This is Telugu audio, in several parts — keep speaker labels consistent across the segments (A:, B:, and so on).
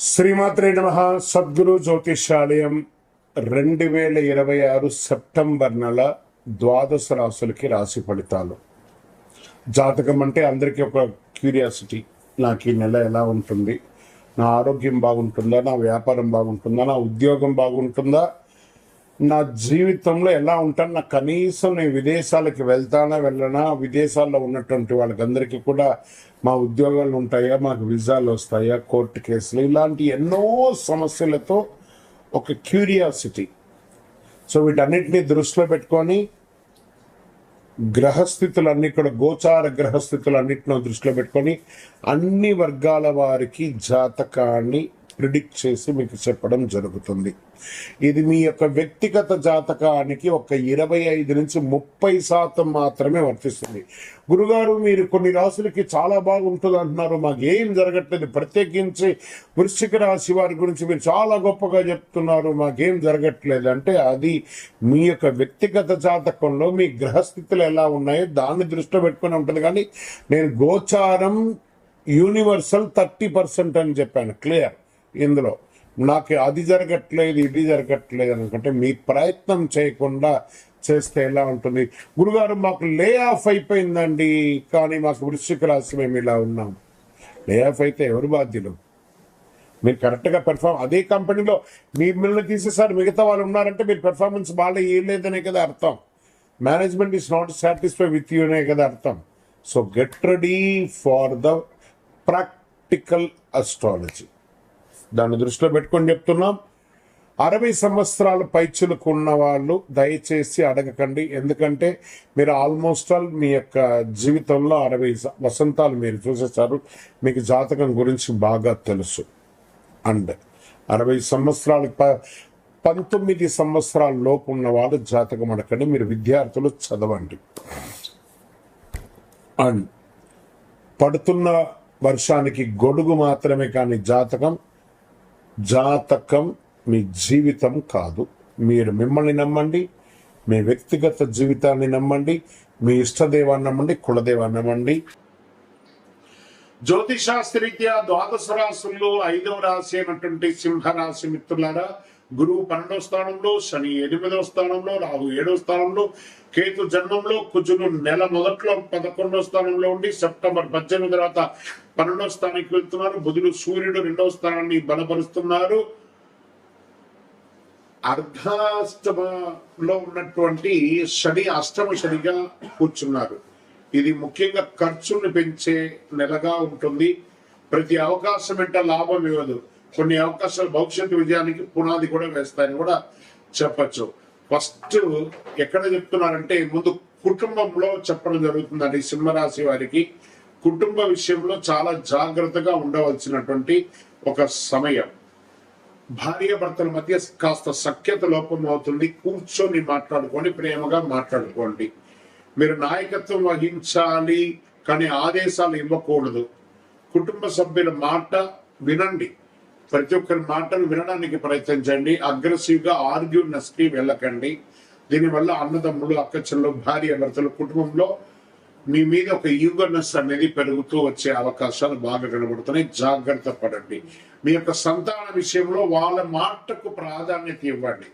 A: శ్రీమాత్రే నమః. సద్గురు జ్యోతిష్యాలయం 2026 సెప్టెంబర్ నెల ద్వాదశ రాశులకి రాశి ఫలితాలు. జాతకం అంటే అందరికీ ఒక క్యూరియాసిటీ. నాకు ఈ నెల ఎలా ఉంటుంది, నా ఆరోగ్యం బాగుంటుందా, నా వ్యాపారం బాగుంటుందా, నా ఉద్యోగం బాగుంటుందా, నా జీవితంలో ఎలా ఉంటాను, నా కనీసం నేను విదేశాలకు వెళ్తానా వెళ్ళనా, విదేశాల్లో ఉన్నటువంటి వాళ్ళకందరికీ కూడా మా ఉద్యోగాలు ఉంటాయా, మాకు వీసాలు వస్తాయా, కోర్టు కేసులు, ఇలాంటి ఎన్నో సమస్యలతో ఒక క్యూరియాసిటీ. సో వీటన్నిటిని దృష్టిలో పెట్టుకొని గ్రహస్థితులన్నీ కూడా గోచార గ్రహస్థితులన్నింటినీ దృష్టిలో పెట్టుకొని అన్ని వర్గాల వారికి జాతకాన్ని ప్రిడిక్ట్ చేసి మీకు చెప్పడం జరుగుతుంది. ఇది మీ యొక్క వ్యక్తిగత జాతకానికి ఒక 25 నుంచి 30% మాత్రమే వర్తిస్తుంది. గురుగారు, మీరు కొన్ని రాశులకి చాలా బాగుంటుంది అంటున్నారు, మాకు ఏం జరగట్లేదు, ప్రత్యేకించి వృశ్చిక రాశి వారి గురించి మీరు చాలా గొప్పగా చెప్తున్నారు, మాకేం జరగట్లేదు అంటే అది మీ యొక్క వ్యక్తిగత జాతకంలో మీ గ్రహస్థితులు ఎలా ఉన్నాయో దాన్ని దృష్టిలో పెట్టుకుని ఉంటుంది. కానీ నేను గోచారం యూనివర్సల్ 30% అని చెప్పాను, క్లియర్. ఇందులో నాకు అది జరగట్లేదు ఇది జరగట్లేదు అనుకుంటే మీ ప్రయత్నం చేయకుండా చేస్తే ఎలా ఉంటుంది? గురుగారు, మాకు లే ఆఫ్ అయిపోయిందండి, కానీ మాకు వృశ్చిక రాశి మేము ఇలా ఉన్నాం. లే ఆఫ్ అయితే ఎవరు బాధ్యులు? మీరు కరెక్ట్గా అదే కంపెనీలో మిమ్మల్ని తీసేసారి మిగతా వాళ్ళు ఉన్నారంటే మీరు పెర్ఫార్మెన్స్ బాగా ఇవ్వలేదనే కదా అర్థం. Management is not satisfy with you అనే కదా అర్థం. So get ready for the practical astrology. దాన్ని దృష్టిలో పెట్టుకొని చెప్తున్నాం. 60 సంవత్సరాల పైచులకు ఉన్న వాళ్ళు దయచేసి అడగకండి, ఎందుకంటే మీరు ఆల్మోస్ట్ ఆల్ మీ యొక్క జీవితంలో 60 వసంతాలు మీరు చూసేసారు, మీకు జాతకం గురించి బాగా తెలుసు. అండ్ 60 సంవత్సరాలు 19 సంవత్సరాల లోపు ఉన్న వాళ్ళు జాతకం అడగండి, మీరు విద్యార్థులు చదవండి. అండ్ పడుతున్న వర్షానికి గొడుగు మాత్రమే, కానీ జాతకం మీ జీవితం కాదు. మీరు మిమ్మల్ని నమ్మండి, మీ వ్యక్తిగత జీవితాన్ని నమ్మండి, మీ ఇష్టదేవాన్ని నమ్మండి, కులదేవాన్ని నమ్మండి. జ్యోతిషాస్త్రరీత్యా ద్వాదశ రాశుల్లో 5వ రాశి అయినటువంటి సింహరాశి మిత్రులారా, గురువు 12వ స్థానంలో, శని 8వ స్థానంలో, రాహు 7వ స్థానంలో, కేతు జన్మంలో, కుజుడు నెల మొదట్లో 11వ స్థానంలో ఉండి సెప్టెంబర్ 18 తర్వాత 12వ స్థానానికి వెళ్తున్నారు. బుధుడు సూర్యుడు 2వ స్థానాన్ని బలపరుస్తున్నారు. అర్ధాష్టమంలో ఉన్నటువంటి శని అష్టమ శనిగా కూర్చున్నారు. ఇది ముఖ్యంగా ఖర్చును పెంచే నెలగా ఉంటుంది. ప్రతి అవకాశం వెంట లాభం ఇవ్వదు, కొన్ని అవకాశాలు భవిష్యత్తు విజయానికి పునాది కూడా వేస్తాయని కూడా చెప్పచ్చు. ఫస్ట్ ఎక్కడ చెప్తున్నారంటే ముందు కుటుంబంలో చెప్పడం జరుగుతుందండి. సింహరాశి వారికి కుటుంబ విషయంలో చాలా జాగ్రత్తగా ఉండవలసినటువంటి ఒక సమయం. భార్య భర్తల మధ్య కాస్త సఖ్యత లోపం అవుతుంది. కూర్చొని మాట్లాడుకొని ప్రేమగా మాట్లాడుకోండి. మీరు నాయకత్వం వహించాలి, కానీ ఆదేశాలు ఇవ్వకూడదు. కుటుంబ సభ్యుల మాట వినండి, ప్రతి ఒక్కరి మాటలు వినడానికి ప్రయత్నించండి. అగ్రెసివ్ గా ఆర్గ్యూనెస్ కి వెళ్ళకండి. దీనివల్ల అన్నదమ్ములు, అక్కచెల్లెలు, భార్య భర్తలు కుటుంబంలో మీ మీద ఒక ఈగర్నెస్ అనేది పెరుగుతూ వచ్చే అవకాశాలు బాగా కనబడుతున్నాయి. జాగ్రత్త పడండి. మీ యొక్క సంతాన విషయంలో వాళ్ళ మాటకు ప్రాధాన్యత ఇవ్వండి.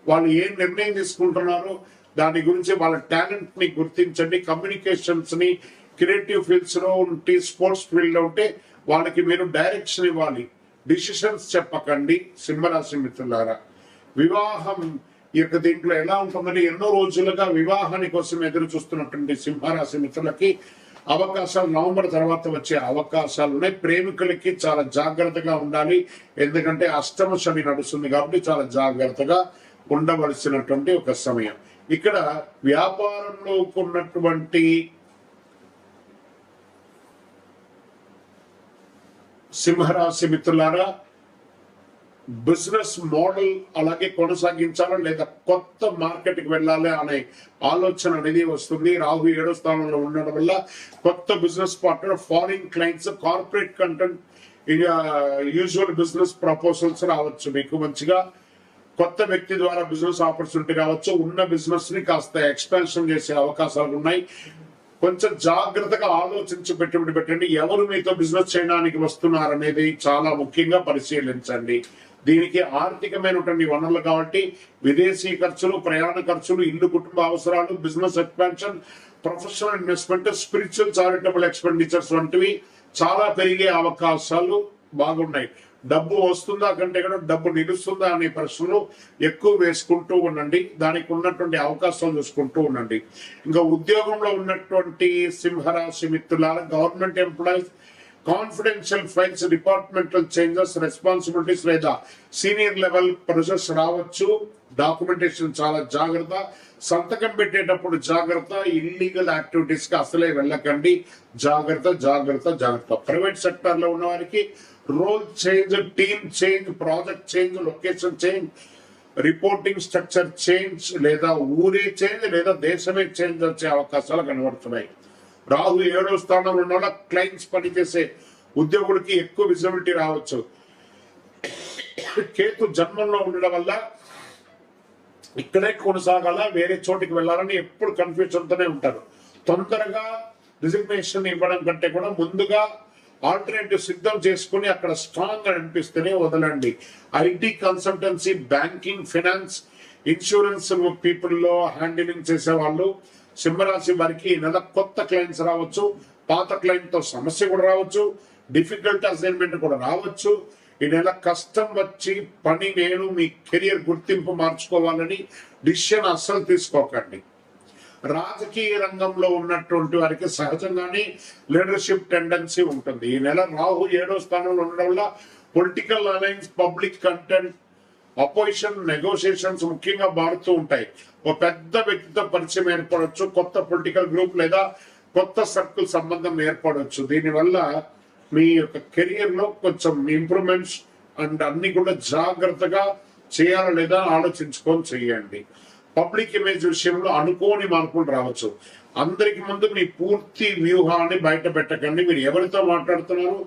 A: వాళ్ళు ఏం నిర్ణయం తీసుకుంటున్నారో దాని గురించి వాళ్ళ టాలెంట్ ని గుర్తించండి. కమ్యూనికేషన్స్ ని, క్రియేటివ్ ఫీల్డ్స్ లో ఉంటే, స్పోర్ట్స్ ఫీల్డ్ లో ఉంటే వాళ్ళకి మీరు డైరెక్షన్ ఇవ్వాలి. డిసిషన్స్ చెప్పకండి. సింహరాశి మిత్రులారా, వివాహం ఈ యొక్క దీంట్లో ఎలా ఉంటుందంటే ఎన్నో రోజులుగా వివాహాని కోసం ఎదురు చూస్తున్నటువంటి సింహరాశి మిత్రులకి అవకాశాలు నవంబర్ తర్వాత వచ్చే అవకాశాలు ఉన్నాయి. ప్రేమికులకి చాలా జాగ్రత్తగా ఉండాలి, ఎందుకంటే అష్టమ శని నడుస్తుంది కాబట్టి చాలా జాగ్రత్తగా ఉండవలసినటువంటి ఒక సమయం. ఇక్కడ వ్యాపారంలో ఉన్నటువంటి సింహరాశి మిత్రులారా, బిజినెస్ మోడల్ అలాగే కొనసాగించాలా లేదా కొత్త మార్కెట్కి వెళ్ళాలి అనే ఆలోచన అనేది వస్తుంది. రాహు 7వ స్థానంలో ఉండడం వల్ల కొత్త business partner, foreign clients, corporate content, usual business proposals రావచ్చు. మీకు మంచిగా కొత్త వ్యక్తి ద్వారా బిజినెస్ ఆపర్చునిటీ రావచ్చు. ఉన్న బిజినెస్ ని కాస్త ఎక్స్పాన్షన్ చేసే అవకాశాలు ఉన్నాయి. కొంచెం జాగ్రత్తగా ఆలోచించి పెట్టుబడి పెట్టండి. ఎవరు మీతో బిజినెస్ చేయడానికి వస్తున్నారు అనేది చాలా ముఖ్యంగా పరిశీలించండి. దీనికి ఆర్థికమైనటువంటి వనరులు కాబట్టి విదేశీ ఖర్చులు, ప్రయాణ ఖర్చులు, ఇల్లు, కుటుంబ అవసరాలు, business expansion, professional investment, spiritual charitable expenditures వంటివి చాలా పెరిగే అవకాశాలు బాగున్నాయి. డబ్బు వస్తుందా కంటే కూడా డబ్బు నిలుస్తుందా అనే ప్రశ్నలు ఎక్కువ వేసుకుంటూ ఉండండి. దానికి ఉన్నటువంటి అవకాశాలు చూసుకుంటూ ఉండండి. ఇంకా ఉద్యోగంలో ఉన్నటువంటి సింహరాశి మిత్రుల government employees confidential files, departmental changes, responsibilities లేదా సీనియర్ లెవెల్ ప్రొసెస్ రావచ్చు. డాక్యుమెంటేషన్ చాలా జాగ్రత్త. సంతకం పెట్టేటప్పుడు జాగ్రత్త. ఇల్లీగల్ యాక్టివిటీస్ కి అసలే వెళ్ళకండి. జాగ్రత్త జాగ్రత్త జాగ్రత్త. ప్రైవేట్ సెక్టర్ లో ఉన్న వారికి role change, team change, project change, location change, reporting structure change లేదా ఊరే చేంజ్ లేదా దేశమే చేంజ్ వచ్చే అవకాశాలు కనబడుతున్నాయి. రాహు 7వ స్థానంలో ఉన్న వాళ్ళ క్లయింట్స్ పనిచేసే ఉద్యోగులకి ఎక్కువ విజిబిలిటీ రావచ్చు. కేతు జన్మంలో ఉండడం వల్ల ఇక్కడే కొనసాగాల, వేరే చోటికి వెళ్ళాలని ఎప్పుడు కన్ఫ్యూజన్ తోనే ఉంటారు. తొందరగా రిజిగ్నేషన్ ఇవ్వడం కంటే కూడా ముందుగా ఆల్టర్నేటివ్ సిద్ధం చేసుకుని అక్కడ స్ట్రాంగ్ గా అనిపిస్తేనే వదలండి. IT consultancy, banking, finance, insurance people లో హ్యాండిలింగ్ చేసే వాళ్ళు సింహరాశి వారికి ఈ నెల కొత్త క్లయింట్స్ రావచ్చు. పాత క్లయింట్ తో సమస్య కూడా రావచ్చు. డిఫికల్ట్ అసైన్మెంట్ కూడా రావచ్చు. ఈ నెల కష్టం వచ్చి పని నేను మీ కెరియర్ గుర్తింపు మార్చుకోవాలని డిసిషన్ అస్సలు తీసుకోకండి. రాజకీయ రంగంలో ఉన్నటువంటి వారికి సహజంగానే లీడర్షిప్ టెండెన్సీ ఉంటుంది. ఈ నెల రాహు 7వ స్థానంలో ఉండడం వల్ల political alliance, public content, opposition, negotiations ముఖ్యంగా మారుతూ ఉంటాయి. ఒక పెద్ద వ్యక్తితో పరిచయం ఏర్పడవచ్చు. కొత్త పొలిటికల్ గ్రూప్ లేదా కొత్త సర్కిల్ సంబంధం ఏర్పడవచ్చు. దీనివల్ల మీ యొక్క కెరియర్ లో కొంచెం ఇంప్రూవ్మెంట్స్ అండ్ అన్ని కూడా జాగ్రత్తగా చేయాలా లేదా ఆలోచించుకొని చేయండి. పబ్లిక్ ఇమేజ్ విషయంలో అనుకోని మార్పులు రావచ్చు. అందరికి ముందు మీ పూర్తి వ్యూహాన్ని బయట పెట్టకండి. మీరు ఎవరితో మాట్లాడుతున్నారు,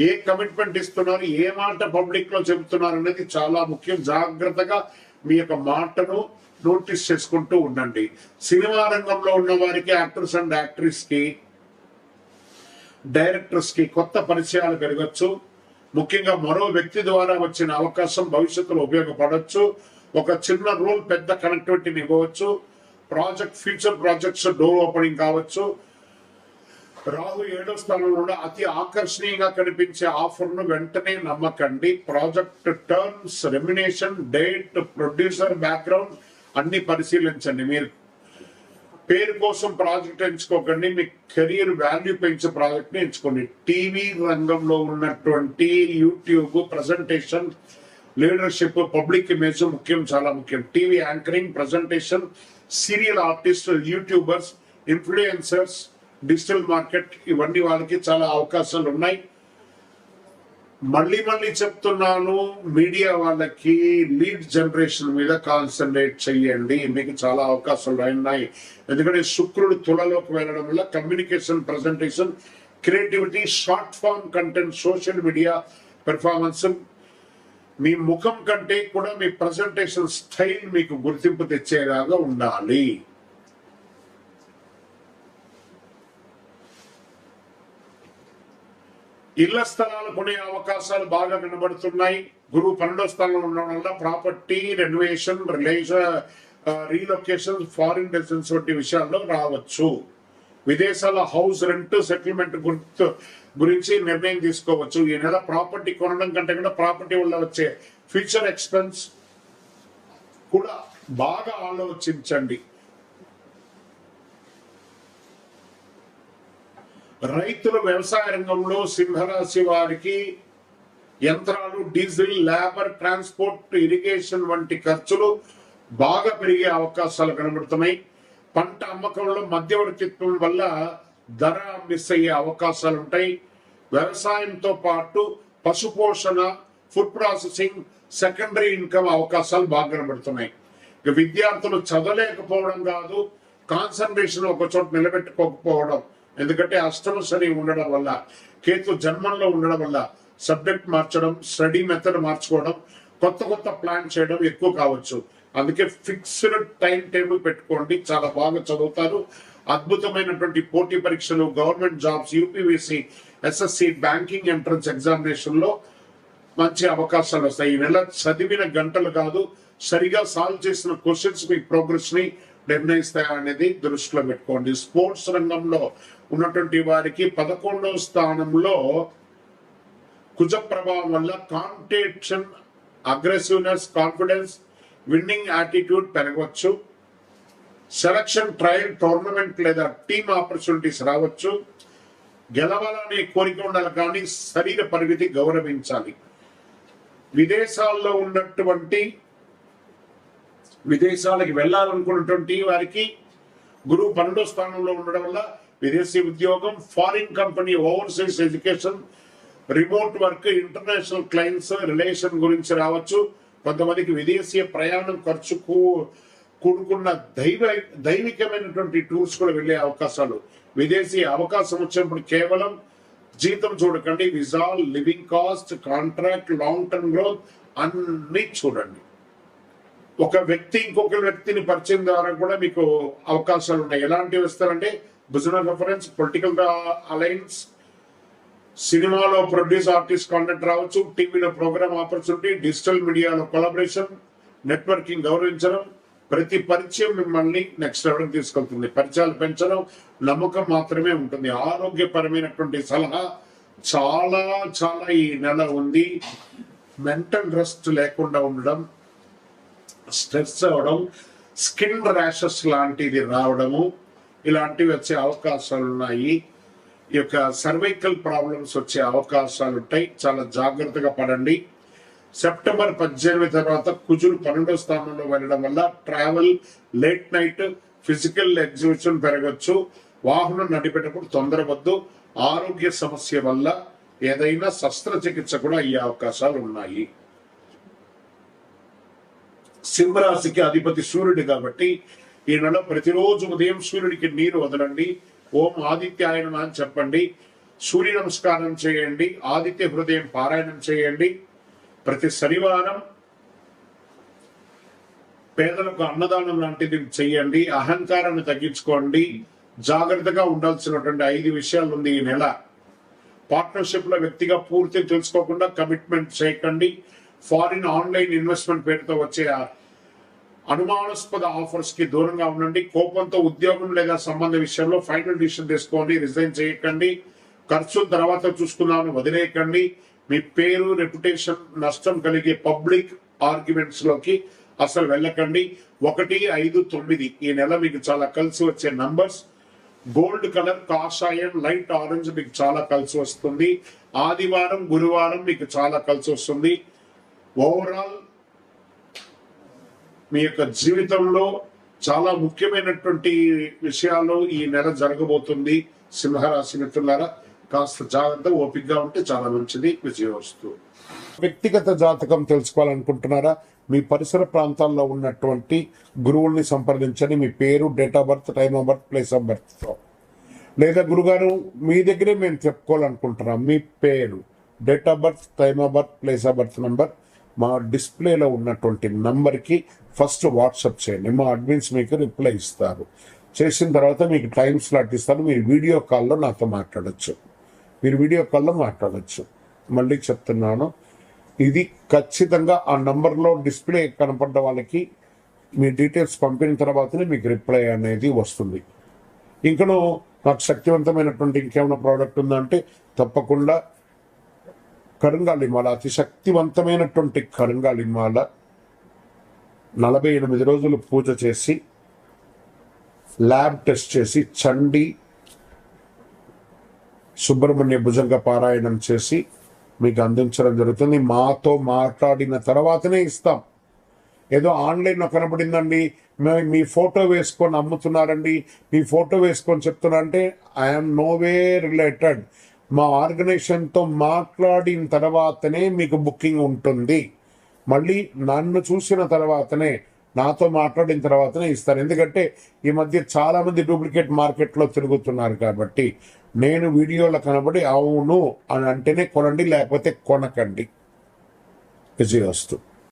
A: ఏ కమిట్మెంట్ ఇస్తున్నారు, ఏ మాట పబ్లిక్ లో చెబుతున్నారు అనేది చాలా ముఖ్యం. జాగ్రత్తగా మీ యొక్క మాటను నోటీస్ చేసుకుంటూ ఉండండి. సినిమా రంగంలో ఉన్న వారికి, యాక్టర్స్ అండ్ యాక్ట్రెస్ కి, డైరెక్టర్స్ కి కొత్త పరిచయాలు పెరగచ్చు. ముఖ్యంగా మరో వ్యక్తి ద్వారా వచ్చిన అవకాశం భవిష్యత్తులో ఉపయోగపడవచ్చు. ఒక చిన్న రోల్ పెద్ద కనెక్టివిటీని ఇవ్వవచ్చు. ఫ్యూచర్ ప్రాజెక్ట్స్ డోర్ ఓపెనింగ్ కావచ్చు. రాహు 7వ స్థానంలో అతి ఆకర్షణీయంగా కనిపించే ఆఫర్ ను వెంటనే నమ్మకండి. Project terms, remuneration, date, producer background అన్ని పరిశీలించండి. మీరు పేరు కోసం ప్రాజెక్ట్ ఎంచుకోకండి. మీ కెరీర్ వాల్యూ పెంచే ప్రాజెక్ట్ ని ఎంచుకోండి. టీవీ రంగంలో ఉన్నటువంటి YouTube, presentation, leadership, public image ముఖ్యం, చాలా ముఖ్యం. TV anchoring, presentation, serial artist, YouTubers, influencers, digital market ఇవన్నీ వాళ్ళకి చాలా అవకాశాలు ఉన్నాయి. మళ్ళీ చెప్తున్నాను, మీడియా వాళ్ళకి లీడ్ జనరేషన్ మీద కాన్సన్ట్రేట్ చెయ్యండి. మీకు చాలా అవకాశాలు ఉన్నాయి. ఎందుకంటే శుక్రుడు తులలోకి వెళ్ళడం వల్ల communication, presentation, creativity, short form content, social media performance, మీ ముఖం కంటే కూడా మీ ప్రజెంటేషన్ స్టైల్ మీకు గుర్తింపు తెచ్చేలాగా ఉండాలి. ఇళ్ల స్థలాలు కొనే అవకాశాలు బాగా కనబడుతున్నాయి. గురువు 12వ స్థానంలో ఉండడం వల్ల property, renovation, relocation, foreign residence వంటి విషయాల్లో రావచ్చు. విదేశాల హౌస్ రెంట్, సెటిల్మెంట్ గురించి నిర్ణయం తీసుకోవచ్చు. ఈ నెల ప్రాపర్టీ కొనడం కంటే కూడా ప్రాపర్టీ వల్ల వచ్చే ఫ్యూచర్ ఎక్స్పెన్స్ కూడా బాగా ఆలోచించండి. రైతులు వ్యవసాయ రంగంలో సింహరాశి వారికి యంత్రాలు, డీజిల్, లేబర్, ట్రాన్స్పోర్ట్, ఇరిగేషన్ వంటి ఖర్చులు బాగా పెరిగే అవకాశాలు కనబడుతున్నాయి. పంట అమ్మకంలో మధ్యవర్తిత్వం వల్ల ధర మిస్ అయ్యే అవకాశాలు ఉంటాయి. వ్యవసాయంతో పాటు పశుపోషణ, ఫుడ్ ప్రాసెసింగ్, సెకండరీ ఇన్కమ్ అవకాశాలు బాగా కనబడుతున్నాయి. ఇక విద్యార్థులు చదవలేకపోవడం కాదు, కాన్సన్ట్రేషన్ ఒక చోట నిలబెట్టుకోకపోవడం. ఎందుకంటే అష్టమ శని ఉండడం వల్ల, కేతు జన్మంలో ఉండడం వల్ల సబ్జెక్ట్ మార్చడం, స్టడీ మెథడ్ మార్చుకోవడం, కొత్త ప్లాన్ చేయడం ఎక్కువ కావచ్చు. అందుకే ఫిక్స్డ్ టైం టేబుల్ పెట్టుకోండి, చాలా బాగా చదువుతారు. అద్భుతమైనటువంటి పోటీ పరీక్షలు, government jobs, UPVC, SSC, banking entrance examination లో మంచి అవకాశాలు వస్తాయి. ఈ నెల చదివిన గంటలు కాదు, సరిగా సాల్వ్ చేసిన క్వశ్చన్స్ మీ ప్రోగ్రెస్ ని నిర్ణయిస్తాయి అనేది దృష్టిలో పెట్టుకోండి. స్పోర్ట్స్ రంగంలో ఉన్నటువంటి వారికి 11వ స్థానంలో కుజ ప్రభావం వల్ల competition, aggressiveness, confidence, winnowing attitude పెరగవచ్చు. సెలక్షన్, ట్రయల్, టోర్నమెంట్ లేదా టీమ్ ఆపర్చునిటీస్ రావచ్చు. గెలవాలనే కోరిక ఉండాలి కానీ శరీర పరిమితి గౌరవించాలి. విదేశాలకి వెళ్ళాలనుకున్నటువంటి వారికి గురువు 12వ స్థానంలో ఉండడం వల్ల విదేశీ ఉద్యోగం, foreign company, overseas education, remote work, international clients, relation గురించి రావచ్చు. కొంతమందికి విదేశీ ప్రయాణం, ఖర్చుకు కూడుకున్న దైవికమైనటువంటి టూర్స్ కూడా వెళ్లే అవకాశాలు. విదేశీ అవకాశం వచ్చినప్పుడు కేవలం జీతం చూడకండి, visa, living cost, contract, long term growth అన్ని చూడండి. ఒక వ్యక్తి ఇంకొక వ్యక్తిని పరిచయం ద్వారా కూడా మీకు అవకాశాలు ఉన్నాయి. ఎలాంటివి వస్తారంటే బిజినెస్ రెఫరెన్స్, పొలిటికల్ అలయన్స్, సినిమాలో ప్రొడ్యూస్ ఆర్టిస్ట్ కాంటెంట్ రావచ్చు, టీవీలో ప్రోగ్రామ్ ఆపర్చునిటీ, డిజిటల్ మీడియాలో కొలాబరేషన్, నెట్వర్కింగ్ గౌరవించడం. ప్రతి పరిచయం మిమ్మల్ని నెక్స్ట్ లెవెల్కి తీసుకెళ్తుంది. పరిచయాలు పెంచడం, నమ్మకం మాత్రమే ఉంటుంది. ఆరోగ్యపరమైనటువంటి సలహా చాలా చాలా ఈ నెల ఉంది. మెంటల్ రెస్ట్ లేకుండా ఉండడం, స్ట్రెస్ అవ్వడం, స్కిన్ ర్యాషెస్ లాంటిది రావడము, ఇలాంటివి వచ్చే అవకాశాలు ఉన్నాయి. ఈ యొక్క సర్వైకల్ ప్రాబ్లమ్స్ వచ్చే అవకాశాలు ఉంటాయి. చాలా జాగ్రత్తగా పడండి. సెప్టెంబర్ 18 తర్వాత కుజులు 12వ స్థానంలో వెళ్ళడం వల్ల travel, late night, physical exhibition పెరగచ్చు. వాహనం నడిపేటప్పుడు తొందరవద్దు. ఆరోగ్య సమస్య వల్ల ఏదైనా శస్త్రచికిత్స కూడా అయ్యే అవకాశాలు ఉన్నాయి. సింహరాశికి అధిపతి సూర్యుడు కాబట్టి ఈ నెల ప్రతిరోజు ఉదయం సూర్యుడికి నీరు వదలండి. ఓం ఆదిత్యాయ నమః అని చెప్పండి. సూర్య నమస్కారం చేయండి. ఆదిత్య హృదయం పారాయణం చేయండి. ప్రతి శనివారం పేదలకు అన్నదానం లాంటిది చేయండి. అహంకారాన్ని తగ్గించుకోండి. జాగ్రత్తగా ఉండాల్సినటువంటి 5 విషయాలు ఉంది ఈ నెల. పార్ట్నర్షిప్ లో వ్యక్తిగా పూర్తి తెలుసుకోకుండా కమిట్మెంట్ చేయకండి. ఫారిన్ ఆన్లైన్ ఇన్వెస్ట్మెంట్ పేరుతో వచ్చే అనుమానాస్పద ఆఫర్స్ కి దూరంగా ఉండండి. కోపంతో ఉద్యోగం లేదా సంబంధ విషయంలో ఫైనల్ డిసిషన్ తీసుకోండి. రిజైన్ చేయకండి. ఖర్చుల తర్వాత చూసుకుందామని వదిలేయకండి. మీ పేరు, రెప్యుటేషన్ నష్టం కలిగే పబ్లిక్ ఆర్గ్యుమెంట్స్ లోకి అసలు వెళ్ళకండి. 1, 5, 9 ఈ నెల మీకు చాలా కలిసి వచ్చే నంబర్స్. గోల్డ్ కలర్, కాషాయం, లైట్ ఆరెంజ్ మీకు చాలా కలిసి వస్తుంది. ఆదివారం, గురువారం మీకు చాలా కలిసి వస్తుంది. ఓవరాల్ మీ యొక్క జీవితంలో చాలా ముఖ్యమైనటువంటి విషయాలు ఈ నెల జరగబోతుంది. సింహరాశి మిత్రులారా, కాస్త జాగ్రత్త, ఓపికగా ఉంటే చాలా మంచిది. విజయవస్తు. వ్యక్తిగత జాతకం తెలుసుకోవాలనుకుంటున్నారా? మీ పరిసర ప్రాంతాల్లో ఉన్నటువంటి గురువుల్ని సంప్రదించండి. మీ పేరు, date of birth, time of birth, place of birth. లేదా గురుగారు మీ దగ్గరే మేము చెప్పుకోవాలనుకుంటున్నాం. మీ పేరు, date of birth, time of birth, place of birth number మా డిస్ప్లేలో ఉన్నటువంటి నంబర్కి ఫస్ట్ వాట్సాప్ చేయండి. మా అడ్మిన్స్ మీకు రిప్లై ఇస్తారు. చేసిన తర్వాత మీకు టైం స్లాట్ ఇస్తారు. మీరు వీడియో కాల్లో నాతో మాట్లాడచ్చు. మళ్ళీ చెప్తున్నాను, ఇది ఖచ్చితంగా ఆ నంబర్లో డిస్ప్లే కనపడ్డ వాళ్ళకి మీ డీటెయిల్స్ పంపిన తర్వాతనే మీకు రిప్లై అనేది వస్తుంది. ఇంకనూ నాకు శక్తివంతమైనటువంటి ఇంకేమైనా ప్రోడక్ట్ ఉందంటే తప్పకుండా కరుంగాలిమాల, అతి శక్తివంతమైనటువంటి కరుంగాలిమాల 48 రోజులు పూజ చేసి, ల్యాబ్ టెస్ట్ చేసి, చండి సుబ్రహ్మణ్య భుజంగ పారాయణం చేసి మీకు అందించడం జరుగుతుంది. మాతో మాట్లాడిన తర్వాతనే ఇస్తాం. ఏదో ఆన్లైన్లో కనబడిందండి, మీ ఫోటో వేసుకొని అమ్ముతున్నారండి, మీ ఫోటో వేసుకొని చెప్తున్నా అంటే ఐఎమ్ నోవే రిలేటెడ్. మా ఆర్గనైజేషన్తో మాట్లాడిన తర్వాతనే మీకు బుకింగ్ ఉంటుంది. మళ్ళీ నన్ను చూసిన తర్వాతనే, నాతో మాట్లాడిన తర్వాతనే ఇస్తాను. ఎందుకంటే ఈ మధ్య చాలా మంది డూప్లికేట్ మార్కెట్లో తిరుగుతున్నారు కాబట్టి నేను వీడియోలో కనబడి అవును అని అంటేనే కొనండి, లేకపోతే కొనకండి. విజయవస్తు.